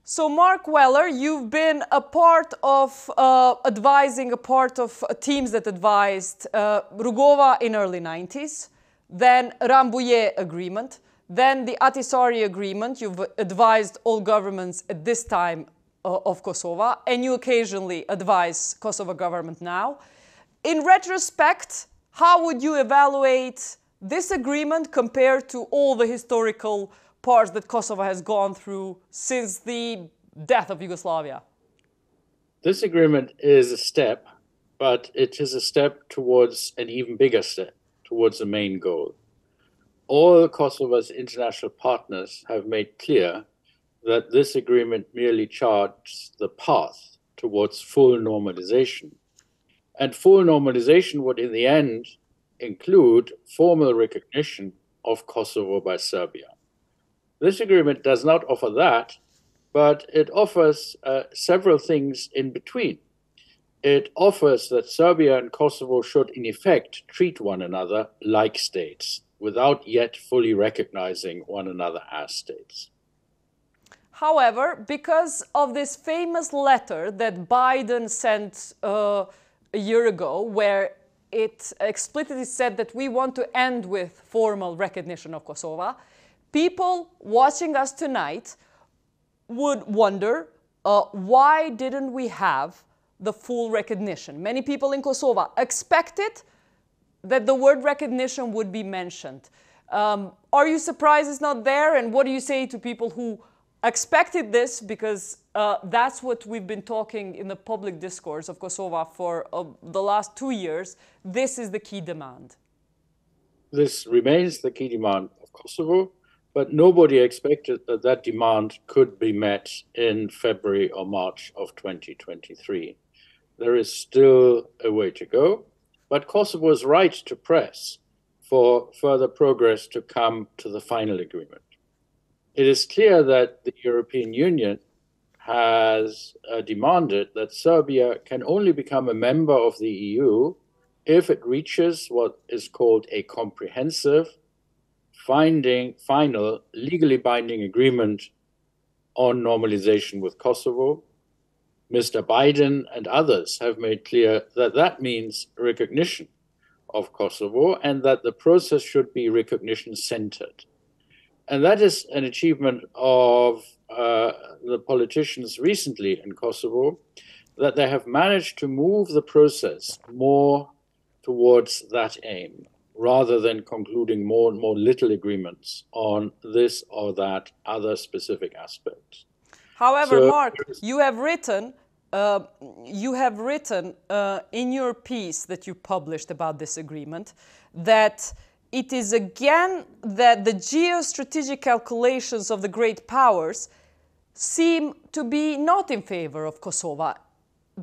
So, Marc Weller, you've been a part of advising a part of teams that advised Rugova in early 90s, then Rambujesë agreement, then the Ahtisaari agreement. You've advised all governments at this time of Kosovo, and you occasionally advise Kosovo government now. In retrospect, how would you evaluate this agreement compared to all the historical parts that Kosovo has gone through since the death of Yugoslavia? This agreement is a step, but it is a step towards an even bigger step, towards the main goal. All Kosovo's international partners have made clear that this agreement merely charts the path towards full normalization. And full normalization would, in the end, include formal recognition of Kosovo by Serbia. This agreement does not offer that, but it offers several things in between. It offers that Serbia and Kosovo should, in effect, treat one another like states, without yet fully recognizing one another as states. However, because of this famous letter that Biden sent a year ago, where it explicitly said that we want to end with formal recognition of Kosovo, people watching us tonight would wonder, why didn't we have the full recognition? Many people in Kosovo expected that the word recognition would be mentioned. Are you surprised it's not there? And what do you say to people who expected this? Because that's what we've been talking in the public discourse of Kosovo for the last 2 years. This is the key demand. This remains the key demand of Kosovo, but nobody expected that that demand could be met in February or March of 2023. There is still a way to go, but Kosovo is right to press for further progress to come to the final agreement. It is clear that the European Union has demanded that Serbia can only become a member of the EU if it reaches what is called a comprehensive, final, legally binding agreement on normalization with Kosovo. Mr. Biden and others have made clear that that means recognition of Kosovo and that the process should be recognition-centered. And that is an achievement of the politicians recently in Kosovo, that they have managed to move the process more towards that aim, rather than concluding more and more little agreements on this or that other specific aspect. However, Marc, you have written in your piece that you published about this agreement that it is again that the geostrategic calculations of the great powers seem to be not in favor of Kosovo,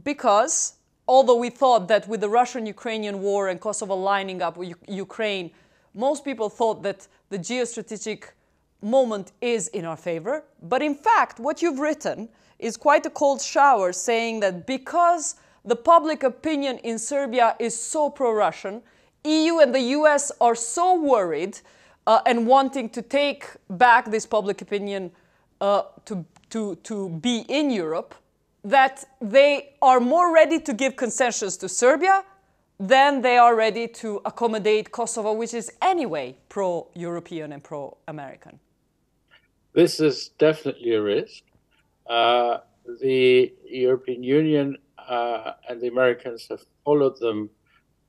because although we thought that with the Russian-Ukrainian war and Kosovo lining up with Ukraine, most people thought that the geostrategic moment is in our favor. But in fact, what you've written is quite a cold shower, saying that because the public opinion in Serbia is so pro-Russian, EU and the US are so worried and wanting to take back this public opinion to be in Europe, that they are more ready to give concessions to Serbia than they are ready to accommodate Kosovo, which is anyway pro-European and pro-American. This is definitely a risk. The European Union and the Americans have followed them,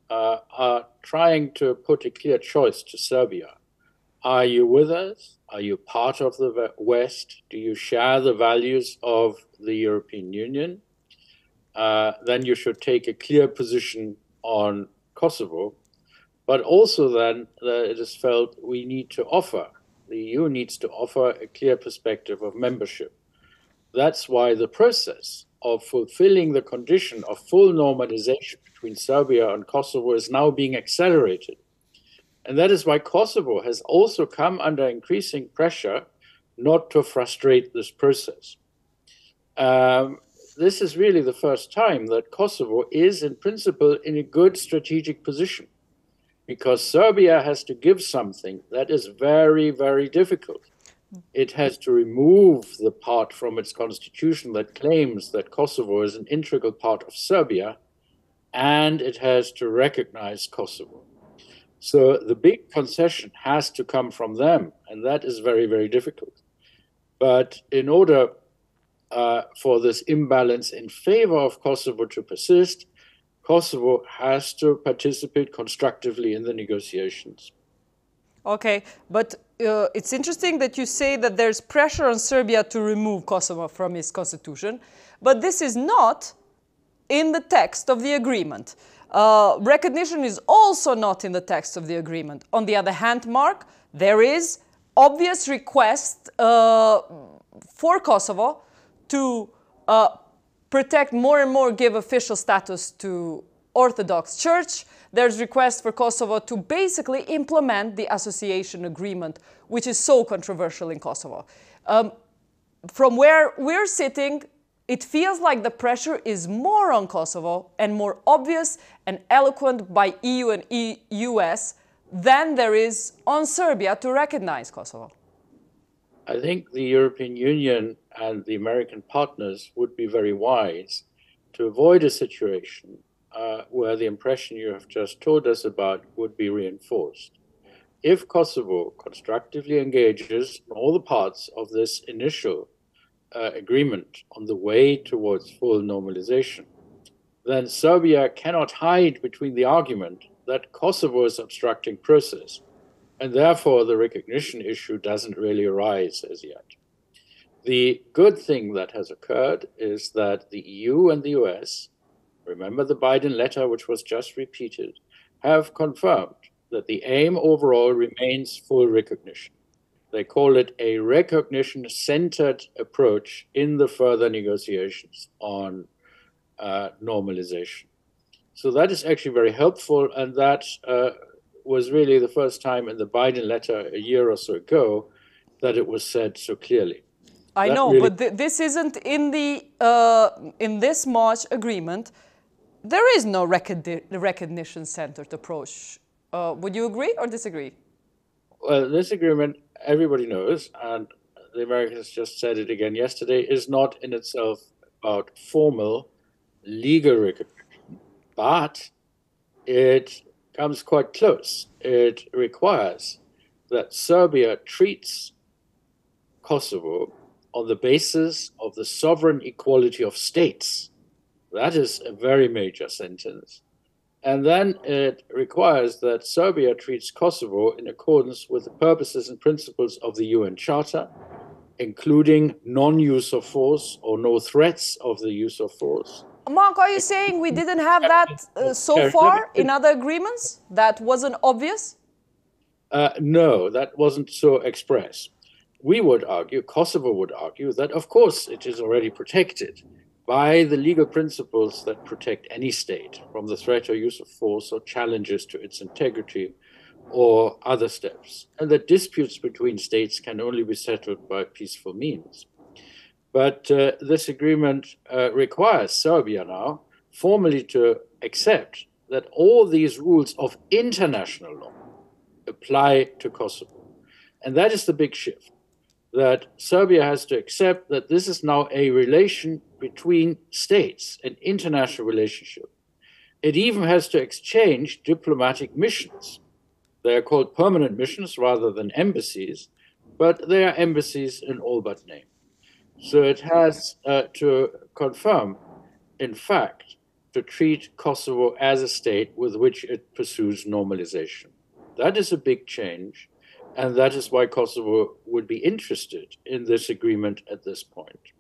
are trying to put a clear choice to Serbia. Are you with us? Are you part of the West? Do you share the values of the European Union? Then you should take a clear position on Kosovo. But also then it is felt we need to offer, the EU needs to offer a clear perspective of membership. That's why the process of fulfilling the condition of full normalization between Serbia and Kosovo is now being accelerated. And that is why Kosovo has also come under increasing pressure not to frustrate this process. This is really the first time that Kosovo is, in principle, in a good strategic position, because Serbia has to give something that is very, very difficult. it has to remove the part from its constitution that claims that Kosovo is an integral part of Serbia, and it has to recognize Kosovo. So the big concession has to come from them, and that is very, very difficult. But in order for this imbalance in favor of Kosovo to persist, Kosovo has to participate constructively in the negotiations. Okay, but it's interesting that you say that there's pressure on Serbia to remove Kosovo from its constitution, but this is not in the text of the agreement. Recognition is also not in the text of the agreement. On the other hand, Mark, there is obvious request for Kosovo to protect more and more, give official status to Orthodox Church. There's request for Kosovo to basically implement the association agreement, which is so controversial in Kosovo. From where we're sitting, it feels like the pressure is more on Kosovo and more obvious and eloquent by EU and US than there is on Serbia to recognize Kosovo. I think the European Union and the American partners would be very wise to avoid a situation where the impression you have just told us about would be reinforced. If Kosovo constructively engages in all the parts of this initial agreement on the way towards full normalization, then Serbia cannot hide between the argument that Kosovo is obstructing process, and therefore the recognition issue doesn't really arise as yet. The good thing that has occurred is that the EU and the US, remember the Biden letter which was just repeated, have confirmed that the aim overall remains full recognition. They call it a recognition-centered approach in the further negotiations on normalization. So that is actually very helpful, and that was really the first time in the Biden letter a year or so ago that it was said so clearly. I know, really, but this isn't in the in this March agreement. There is no recognition-centered approach. Would you agree or disagree? Well, this agreement, everybody knows, and the Americans just said it again yesterday, is not in itself about formal legal recognition, but it comes quite close. It requires that Serbia treats Kosovo on the basis of the sovereign equality of states. That is a very major sentence. And then it requires that Serbia treats Kosovo in accordance with the purposes and principles of the UN Charter, including non-use of force or no threats of the use of force. Mark, are you saying we didn't have that so far in other agreements? That wasn't obvious? No, that wasn't so express. We would argue, Kosovo would argue, that of course it is already protected by the legal principles that protect any state from the threat or use of force or challenges to its integrity or other steps, and that disputes between states can only be settled by peaceful means. But this agreement requires Serbia now formally to accept that all these rules of international law apply to Kosovo. And that is the big shift, that Serbia has to accept that this is now a relation between states, an international relationship. It even has to exchange diplomatic missions. They are called permanent missions rather than embassies, but they are embassies in all but name. So it has to confirm, in fact, to treat Kosovo as a state with which it pursues normalization. That is a big change, and that is why Kosovo would be interested in this agreement at this point.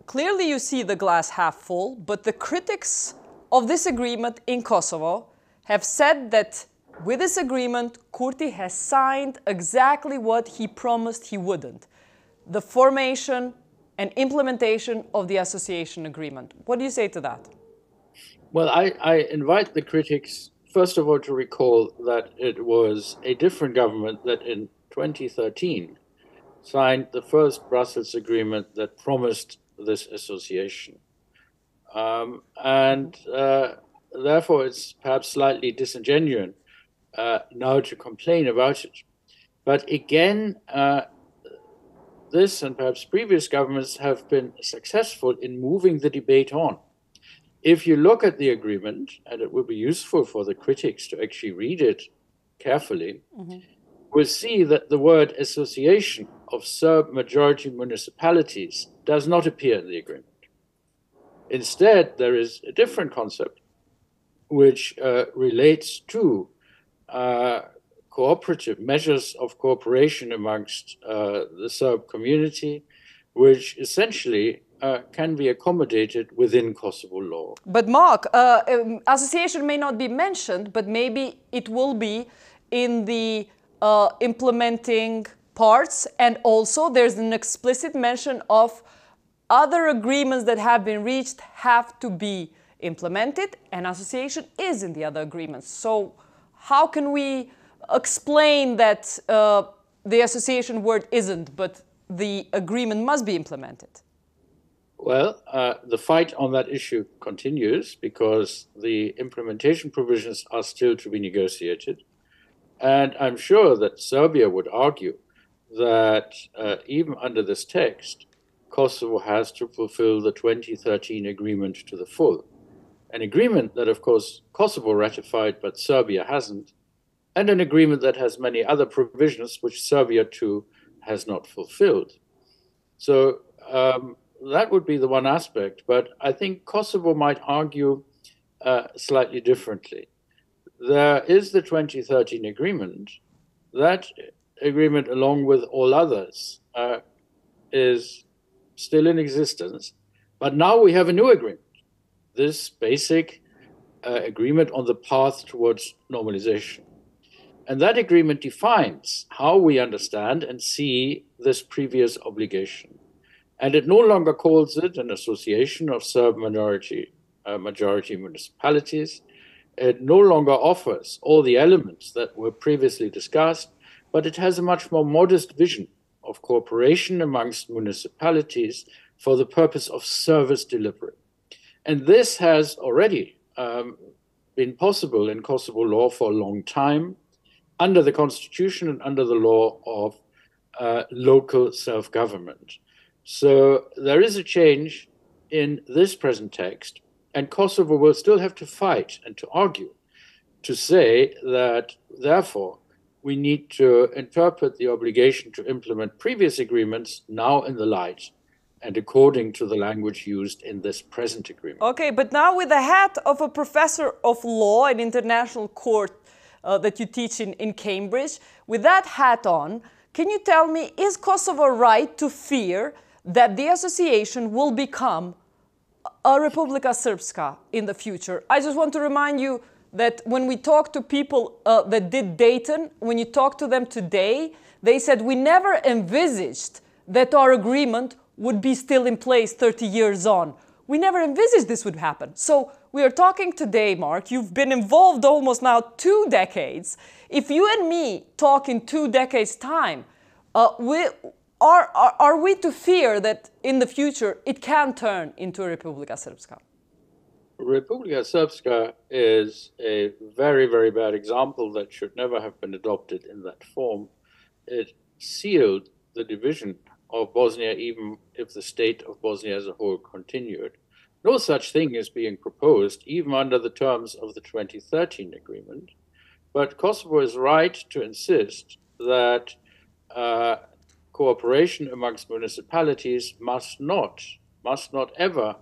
Clearly you see the glass half full, but the critics of this agreement in Kosovo have said that with this agreement, Kurti has signed exactly what he promised he wouldn't: the formation and implementation of the association agreement. What do you say to that? Well, I invite the critics, first of all, to recall that it was a different government that in 2013 signed the first Brussels agreement that promised this association. Therefore, it's perhaps slightly disingenuous now to complain about it. But again, this and perhaps previous governments have been successful in moving the debate on. If you look at the agreement, and it would be useful for the critics to actually read it carefully, we'll see that the word association of Serb majority municipalities does not appear in the agreement. Instead, there is a different concept which relates to cooperative measures of cooperation amongst the Serb community, which essentially can be accommodated within Kosovo law. But Mark, association may not be mentioned, but maybe it will be in the implementing parts, and also there's an explicit mention of other agreements that have been reached have to be implemented, and association is in the other agreements. So how can we explain that the association word isn't, but the agreement must be implemented? Well, the fight on that issue continues because the implementation provisions are still to be negotiated. And I'm sure that Serbia would argue that even under this text, Kosovo has to fulfill the 2013 agreement to the full. An agreement that, of course, Kosovo ratified, but Serbia hasn't, and an agreement that has many other provisions which Serbia, too, has not fulfilled. So that would be the one aspect, but I think Kosovo might argue slightly differently. There is the 2013 agreement. That agreement, along with all others, is still in existence, but now we have a new agreement. This basic agreement on the path towards normalization. And that agreement defines how we understand and see this previous obligation. And it no longer calls it an association of Serb majority municipalities. It no longer offers all the elements that were previously discussed, but it has a much more modest vision of cooperation amongst municipalities for the purpose of service delivery. And this has already been possible in Kosovo law for a long time, under the constitution and under the law of local self-government. So there is a change in this present text, and Kosovo will still have to fight and to argue to say that, therefore, we need to interpret the obligation to implement previous agreements now in the light and according to the language used in this present agreement. Okay, but now with the hat of a professor of law and international court that you teach in Cambridge, with that hat on, can you tell me, is Kosovo right to fear that the association will become a Republika Srpska in the future? I just want to remind you that when we talk to people that did Dayton, when you talk to them today, they said we never envisaged that our agreement would be still in place 30 years on. We never envisaged this would happen. So we are talking today, Mark, you've been involved almost now 2 decades. If you and me talk in 2 decades' time, are we to fear that in the future it can turn into a Republika Srpska? Republika Srpska is a very, very bad example that should never have been adopted in that form. It sealed the division of Bosnia, even if the state of Bosnia as a whole continued. No such thing is being proposed, even under the terms of the 2013 agreement. But Kosovo is right to insist that cooperation amongst municipalities must not ever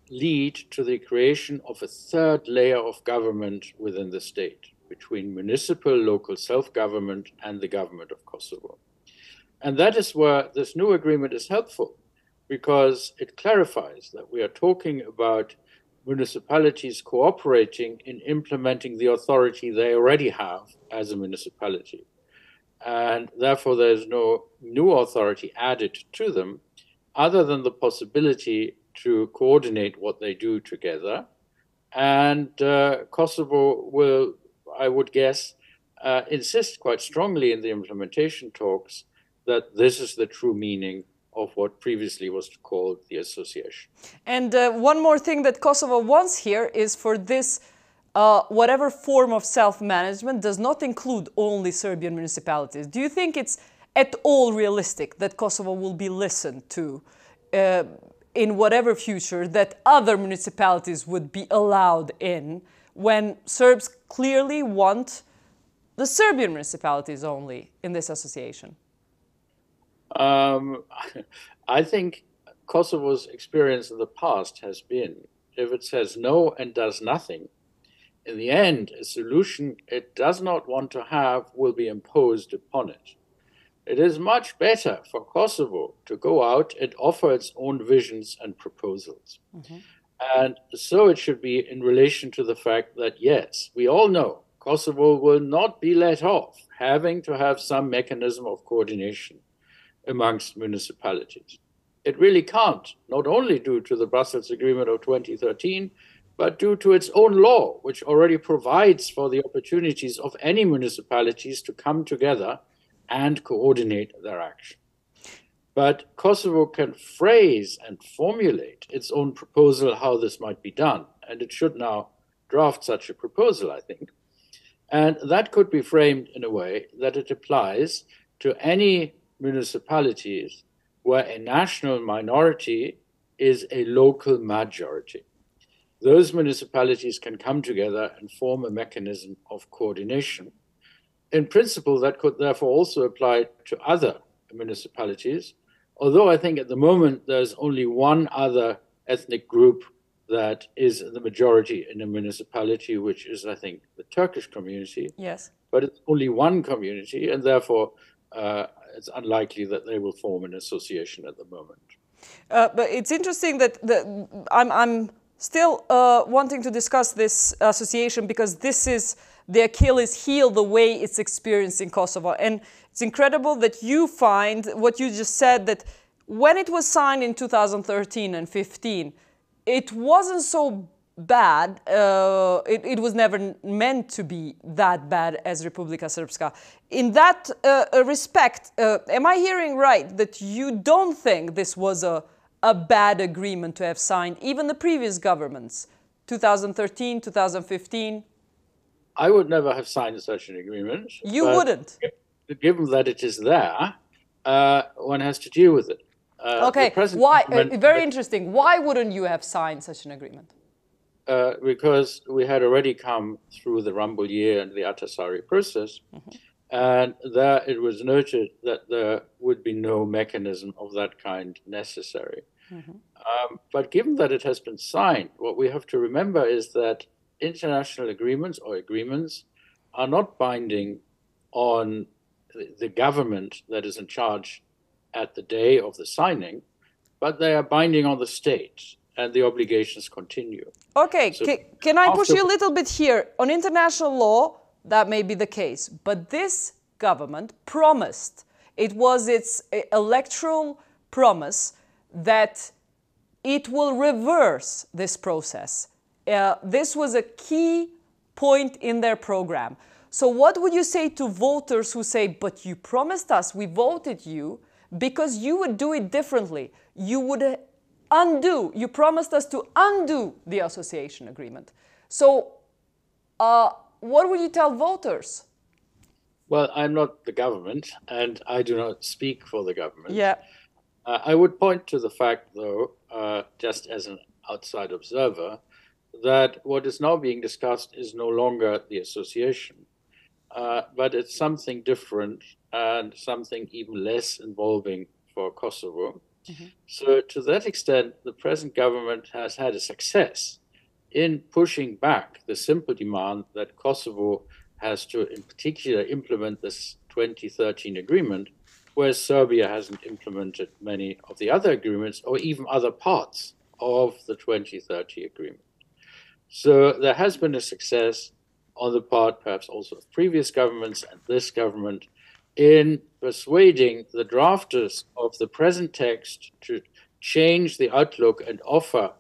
lead to the creation of a third layer of government within the state, between municipal, local self-government and the government of Kosovo. And that is where this new agreement is helpful, because it clarifies that we are talking about municipalities cooperating in implementing the authority they already have as a municipality. And therefore, there's no new authority added to them, other than the possibility to coordinate what they do together. And Kosovo will, I would guess, insist quite strongly in the implementation talks that this is the true meaning of what previously was called the association. And one more thing that Kosovo wants here is for this, whatever form of self-management does not include only Serbian municipalities. Do you think it's at all realistic that Kosovo will be listened to in whatever future, that other municipalities would be allowed in, when Serbs clearly want the Serbian municipalities only in this association? I think Kosovo's experience in the past has been, if it says no and does nothing, in the end, a solution it does not want to have will be imposed upon it. It is much better for Kosovo to go out and offer its own visions and proposals. And so it should be in relation to the fact that, yes, we all know Kosovo will not be let off having to have some mechanism of coordination amongst municipalities. It really can't, not only due to the Brussels Agreement of 2013, but due to its own law, which already provides for the opportunities of any municipalities to come together and coordinate their action. But Kosovo can phrase and formulate its own proposal how this might be done, and it should now draft such a proposal, I think. And that could be framed in a way that it applies to any municipalities where a national minority is a local majority. Those municipalities can come together and form a mechanism of coordination. In principle, that could therefore also apply to other municipalities, although I think at the moment there's only one other ethnic group that is the majority in a municipality, which is, I think, the Turkish community. Yes. But it's only one community, and therefore it's unlikely that they will form an association at the moment. But it's interesting that I'm still wanting to discuss this association, because this is the Achilles heel, the way it's experienced in Kosovo. And it's incredible that you find what you just said, that when it was signed in 2013 and 15, it wasn't so bad. It was never meant to be that bad as Republika Srpska. In that respect, am I hearing right that you don't think this was a bad agreement to have signed, even the previous governments, 2013, 2015? I would never have signed such an agreement. You wouldn't? Given that it is there, one has to deal with it. Okay, why? Very interesting. Why wouldn't you have signed such an agreement? Because we had already come through the Rambujesë and the Ahtisaari process, and there it was noted that there would be no mechanism of that kind necessary. But given that it has been signed, what we have to remember is that international agreements or agreements are not binding on the government that is in charge at the day of the signing, but they are binding on the state, and the obligations continue. Okay, so can I push you a little bit here? On international law, that may be the case, but this government promised, it was its electoral promise, that it will reverse this process. This was a key point in their program. So what would you say to voters who say, but you promised us, we voted you, because you would do it differently. You would undo, you promised us to undo the association agreement. So what would you tell voters? Well, I'm not the government, and I do not speak for the government. Yeah. I would point to the fact, though, just as an outside observer, that what is now being discussed is no longer the association, but it's something different and something even less involving for Kosovo. So to that extent, the present government has had a success in pushing back the simple demand that Kosovo has to, in particular, implement this 2013 agreement, whereas Serbia hasn't implemented many of the other agreements or even other parts of the 2030 agreement. So there has been a success on the part, perhaps also of previous governments and this government, in persuading the drafters of the present text to change the outlook and offer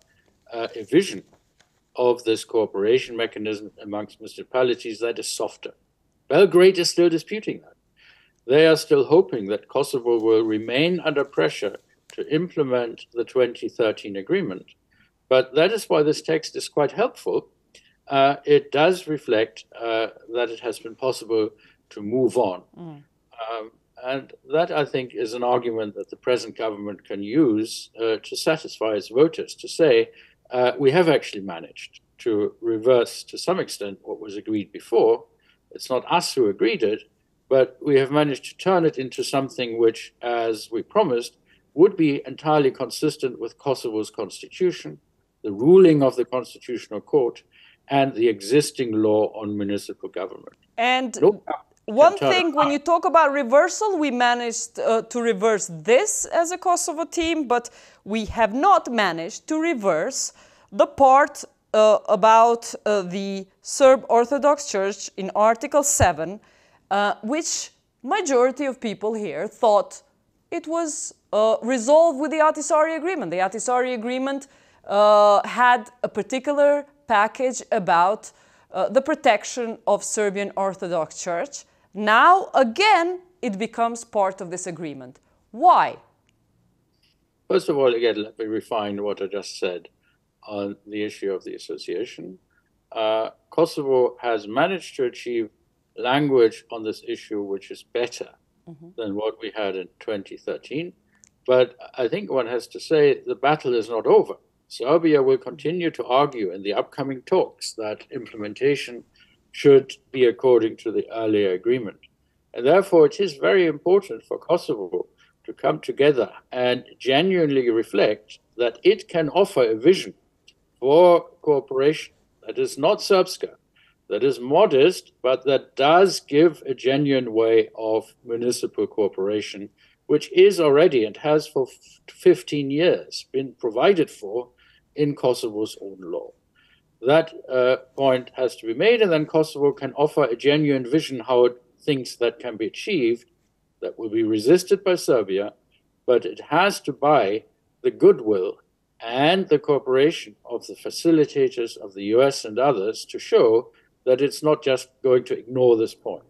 a vision of this cooperation mechanism amongst municipalities that is softer. Belgrade is still disputing that. They are still hoping that Kosovo will remain under pressure to implement the 2013 agreement. But that is why this text is quite helpful. It does reflect that it has been possible to move on. And that, I think, is an argument that the present government can use to satisfy its voters, to say, we have actually managed to reverse, to some extent, what was agreed before. It's not us who agreed it, but we have managed to turn it into something which, as we promised, would be entirely consistent with Kosovo's constitution, the ruling of the Constitutional Court, and the existing law on municipal government. And one thing, when you talk about reversal, we managed to reverse this as a Kosovo team, but we have not managed to reverse the part about the Serb Orthodox Church in Article 7, which majority of people here thought it was resolved with the Ahtisaari Agreement. The Ahtisaari Agreement had a particular package about the protection of Serbian Orthodox Church. Now, again, it becomes part of this agreement. Why? First of all, again, let me refine what I just said on the issue of the association. Kosovo has managed to achieve language on this issue which is better than what we had in 2013. But I think one has to say the battle is not over. Serbia will continue to argue in the upcoming talks that implementation should be according to the earlier agreement. And therefore, it is very important for Kosovo to come together and genuinely reflect that it can offer a vision for cooperation that is not Serbska, that is modest, but that does give a genuine way of municipal cooperation, which is already and has for 15 years been provided for in Kosovo's own law. That point has to be made, and then Kosovo can offer a genuine vision how it thinks that can be achieved, that will be resisted by Serbia, but it has to buy the goodwill and the cooperation of the facilitators of the US and others to show that it's not just going to ignore this point.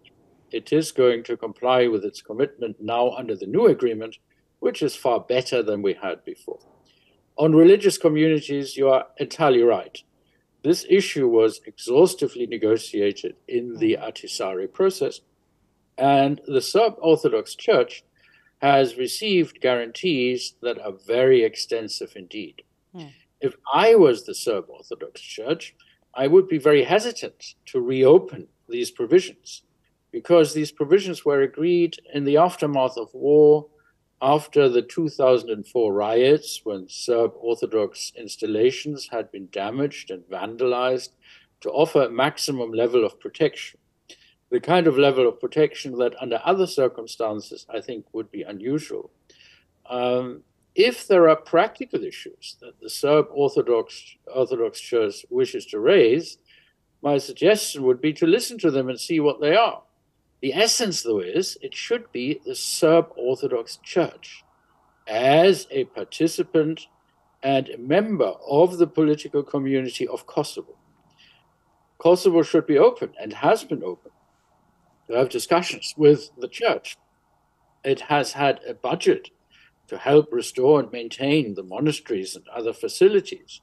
It is going to comply with its commitment now under the new agreement, which is far better than we had before. On religious communities, you are entirely right. This issue was exhaustively negotiated in the Ahtisaari process, and the Serb Orthodox Church has received guarantees that are very extensive indeed. If I was the Serb Orthodox Church, I would be very hesitant to reopen these provisions, because these provisions were agreed in the aftermath of war, after the 2004 riots, when Serb Orthodox installations had been damaged and vandalized, to offer a maximum level of protection. The kind of level of protection that under other circumstances I think would be unusual. If there are practical issues that the Serb Orthodox Church wishes to raise, my suggestion would be to listen to them and see what they are. The essence, though, is it should be the Serb Orthodox Church as a participant and a member of the political community of Kosovo. Kosovo should be open, and has been open, to have discussions with the church. It has had a budget to help restore and maintain the monasteries and other facilities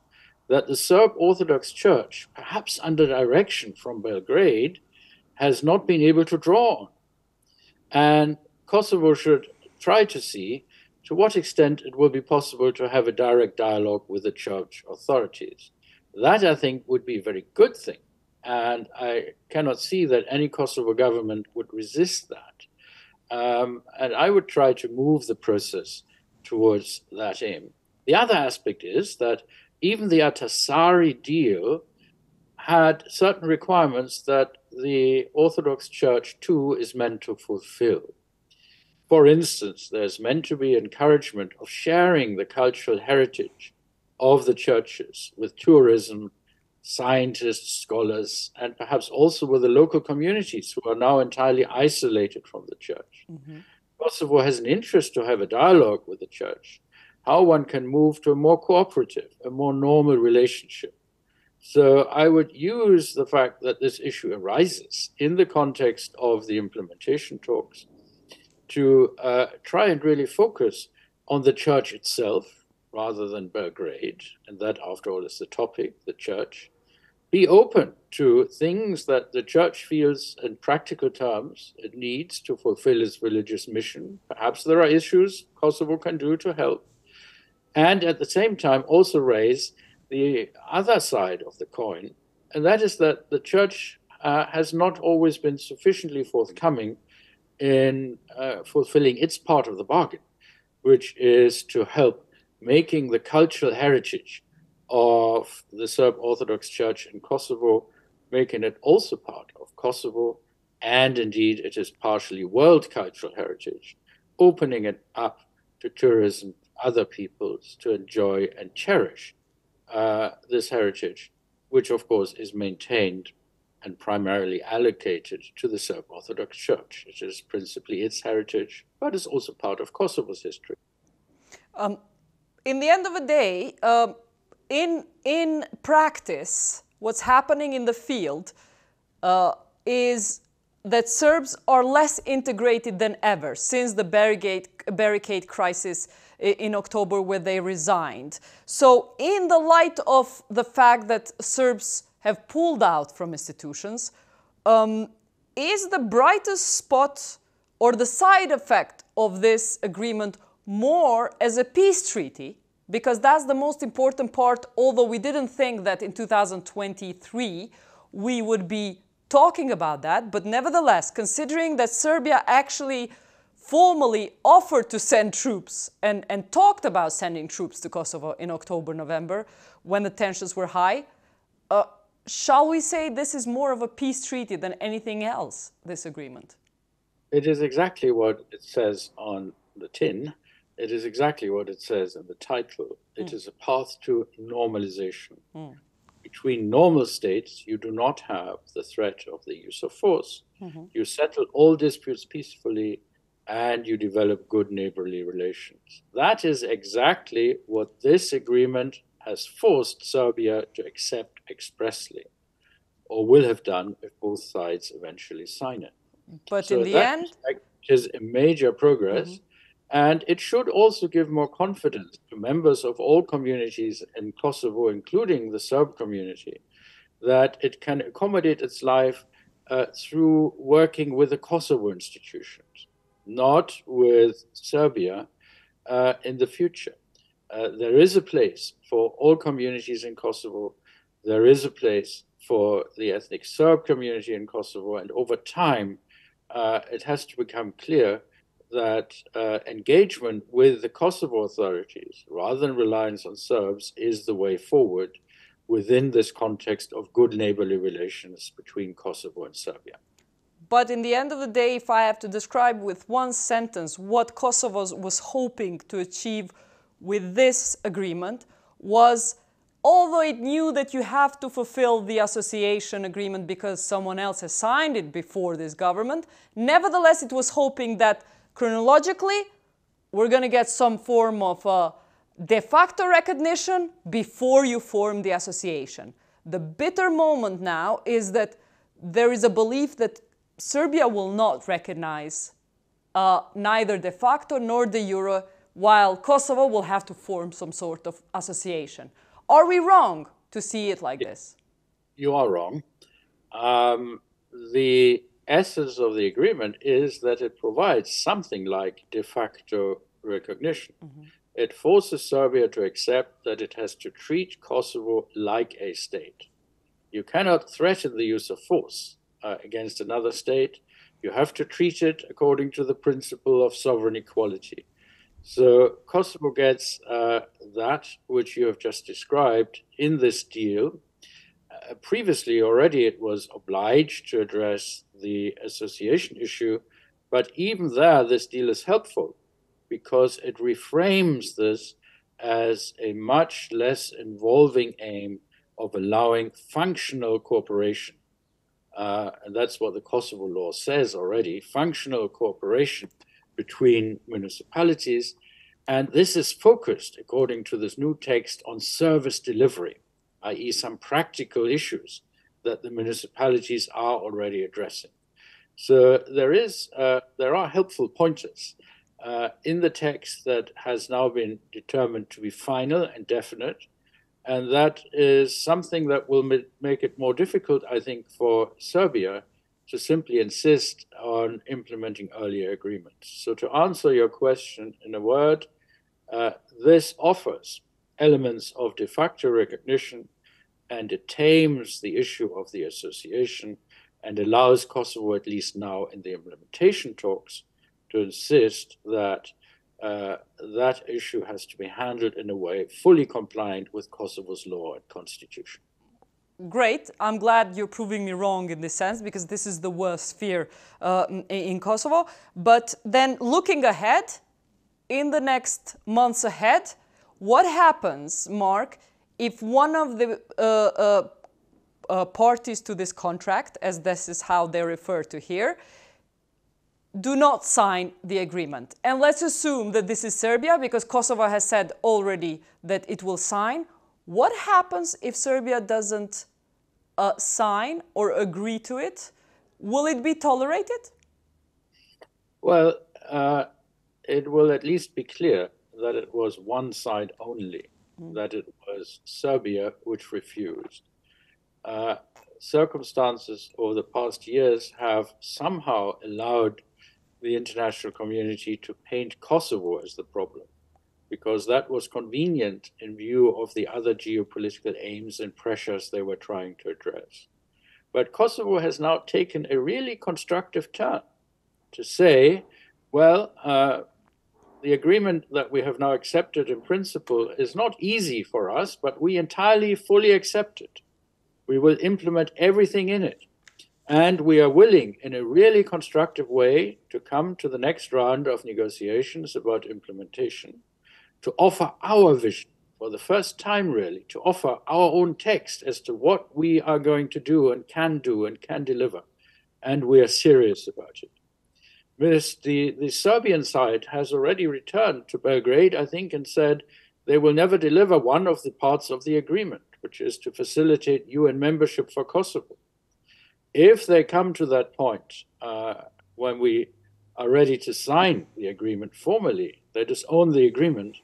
that the Serb Orthodox Church, perhaps under direction from Belgrade, has not been able to draw on. And Kosovo should try to see to what extent it will be possible to have a direct dialogue with the church authorities. That, I think, would be a very good thing. And I cannot see that any Kosovo government would resist that. And I would try to move the process towards that aim. The other aspect is that even the Ahtisaari deal had certain requirements that the Orthodox Church too is meant to fulfill. For instance, there's meant to be encouragement of sharing the cultural heritage of the churches with tourism, scientists, scholars, and perhaps also with the local communities who are now entirely isolated from the church. Kosovo has an interest to have a dialogue with the church, how one can move to a more cooperative, a more normal relationship. So I would use the fact that this issue arises in the context of the implementation talks to try and really focus on the church itself rather than Belgrade, and that, after all, is the topic, the church, be open to things that the church feels in practical terms it needs to fulfill its religious mission. Perhaps there are issues Kosovo can do to help. And at the same time also raise the other side of the coin, and that is that the church has not always been sufficiently forthcoming in fulfilling its part of the bargain, which is to help making the cultural heritage of the Serb Orthodox Church in Kosovo, making it also part of Kosovo, and indeed it is partially world cultural heritage, opening it up to tourism, other peoples to enjoy and cherish this heritage, which of course is maintained and primarily allocated to the Serb Orthodox Church. It is principally its heritage, but it's also part of Kosovo's history. In the end of the day, in practice, what's happening in the field is that Serbs are less integrated than ever since the barricade crisis in October where they resigned. So in the light of the fact that Serbs have pulled out from institutions, is the brightest spot or the side effect of this agreement more as a peace treaty? Because that's the most important part, although we didn't think that in 2023 we would be talking about that. But nevertheless, considering that Serbia actually formally offered to send troops and talked about sending troops to Kosovo in October, November, when the tensions were high, shall we say this is more of a peace treaty than anything else, this agreement? It is exactly what it says on the tin. It is exactly what it says in the title. It is a path to normalization. Between normal states, you do not have the threat of the use of force. You settle all disputes peacefully, and you develop good neighborly relations. That is exactly what this agreement has forced Serbia to accept expressly, or will have done if both sides eventually sign it. But so in the end, it is a major progress, and it should also give more confidence to members of all communities in Kosovo, including the Serb community, that it can accommodate its life through working with the Kosovo institutions, not with Serbia in the future. There is a place for all communities in Kosovo. There is a place for the ethnic Serb community in Kosovo. And over time, it has to become clear that engagement with the Kosovo authorities, rather than reliance on Serbs, is the way forward within this context of good neighborly relations between Kosovo and Serbia. But in the end of the day, if I have to describe with one sentence what Kosovo was hoping to achieve with this agreement was, although it knew that you have to fulfill the association agreement because someone else has signed it before this government, nevertheless it was hoping that chronologically we're going to get some form of de facto recognition before you form the association. The bitter moment now is that there is a belief that Serbia will not recognize neither de facto nor de jure, while Kosovo will have to form some sort of association. Are we wrong to see it like this? You are wrong. The essence of the agreement is that it provides something like de facto recognition. It forces Serbia to accept that it has to treat Kosovo like a state. You cannot threaten the use of force against another state. You have to treat it according to the principle of sovereign equality. So Kosovo gets that which you have just described in this deal. Previously, already it was obliged to address the association issue, but even there, this deal is helpful because it reframes this as a much less involving aim of allowing functional cooperation. And that's what the Kosovo law says already, functional cooperation between municipalities. And this is focused, according to this new text, on service delivery, i.e. some practical issues that the municipalities are already addressing. So there are helpful pointers in the text that has now been determined to be final and definite. And that is something that will make it more difficult, I think, for Serbia to simply insist on implementing earlier agreements. So to answer your question in a word, this offers elements of de facto recognition, and it tames the issue of the association and allows Kosovo, at least now in the implementation talks, to insist that that issue has to be handled in a way fully compliant with Kosovo's law and constitution. Great. I'm glad you're proving me wrong in this sense, because this is the worst fear in Kosovo. But then looking ahead, in the next months ahead, what happens, Marc, if one of the parties to this contract, as this is how they refer to here, do not sign the agreement? And let's assume that this is Serbia, because Kosovo has said already that it will sign. What happens if Serbia doesn't sign or agree to it? Will it be tolerated? Well, it will at least be clear that it was one side only, that it was Serbia which refused. Circumstances over the past years have somehow allowed the international community to paint Kosovo as the problem, because that was convenient in view of the other geopolitical aims and pressures they were trying to address. But Kosovo has now taken a really constructive turn to say, well, the agreement that we have now accepted in principle is not easy for us, but we entirely, fully accept it. We will implement everything in it. And we are willing, in a really constructive way, to come to the next round of negotiations about implementation, to offer our vision for the first time, really, to offer our own text as to what we are going to do and can deliver. And we are serious about it. The Serbian side has already returned to Belgrade, I think, and said they will never deliver one of the parts of the agreement, which is to facilitate UN membership for Kosovo. If they come to that point when we are ready to sign the agreement formally, they disown the agreement,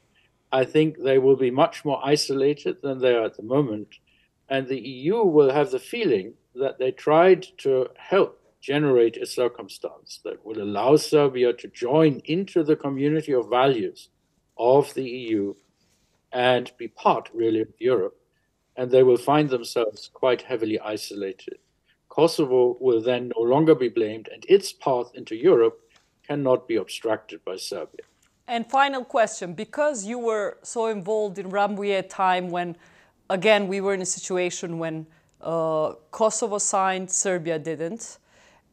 I think they will be much more isolated than they are at the moment. And the EU will have the feeling that they tried to help generate a circumstance that will allow Serbia to join into the community of values of the EU and be part, really, of Europe. And they will find themselves quite heavily isolated. Kosovo will then no longer be blamed, and its path into Europe cannot be obstructed by Serbia. And final question, because you were so involved in Rambujesë time when, again, we were in a situation when Kosovo signed, Serbia didn't.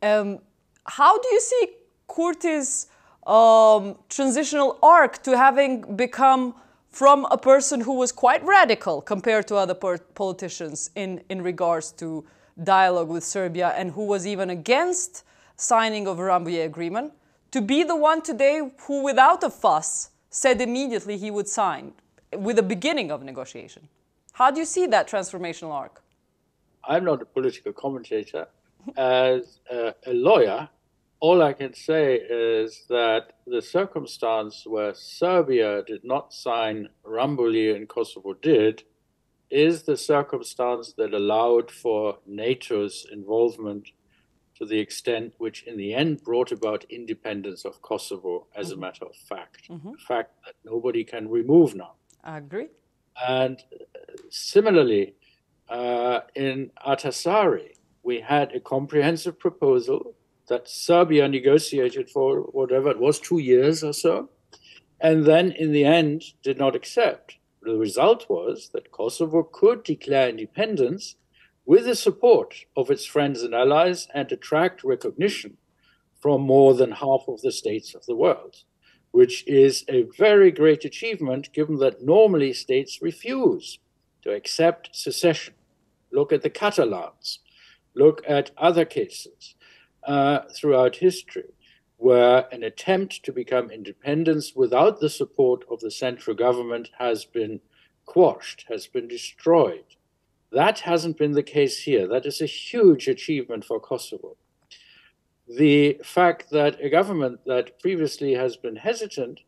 How do you see Kurti's transitional arc to having become from a person who was quite radical compared to other politicians in regards to dialogue with Serbia and who was even against signing of a Rambujesë agreement, to be the one today who, without a fuss, said immediately he would sign with the beginning of negotiation? How do you see that transformational arc? I'm not a political commentator. As a lawyer, all I can say is that the circumstance where Serbia did not sign Rambujesë and Kosovo did is the circumstance that allowed for NATO's involvement to the extent which in the end brought about independence of Kosovo as a matter of fact. A fact that nobody can remove now. I agree. And similarly, in Ahtisaari, we had a comprehensive proposal that Serbia negotiated for whatever it was, 2 years or so, and then in the end did not accept. The result was that Kosovo could declare independence with the support of its friends and allies and attract recognition from more than half of the states of the world, which is a very great achievement given that normally states refuse to accept secession. Look at the Catalans. Look at other cases throughout history where an attempt to become independent without the support of the central government has been quashed, has been destroyed. That hasn't been the case here. That is a huge achievement for Kosovo. The fact that a government that previously has been hesitant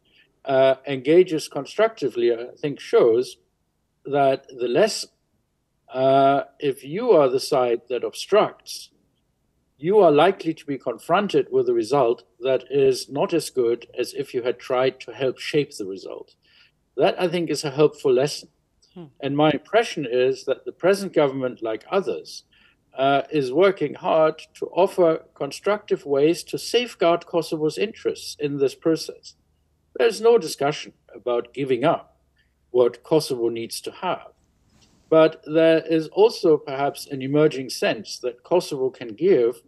engages constructively, I think, shows that the lesson, if you are the side that obstructs, you are likely to be confronted with a result that is not as good as if you had tried to help shape the result. That, I think, is a helpful lesson. And my impression is that the present government, like others, is working hard to offer constructive ways to safeguard Kosovo's interests in this process. There's no discussion about giving up what Kosovo needs to have. But there is also perhaps an emerging sense that Kosovo can give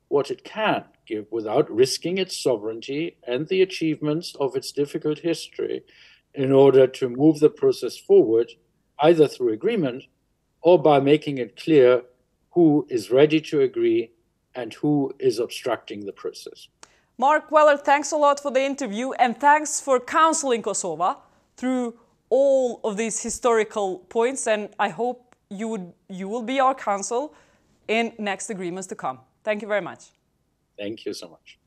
what it can give without risking its sovereignty and the achievements of its difficult history in order to move the process forward, either through agreement or by making it clear who is ready to agree and who is obstructing the process. Marc Weller, thanks a lot for the interview, and thanks for counseling Kosovo through all of these historical points, and I hope you will be our counsel in next agreements to come. Thank you very much. Thank you so much.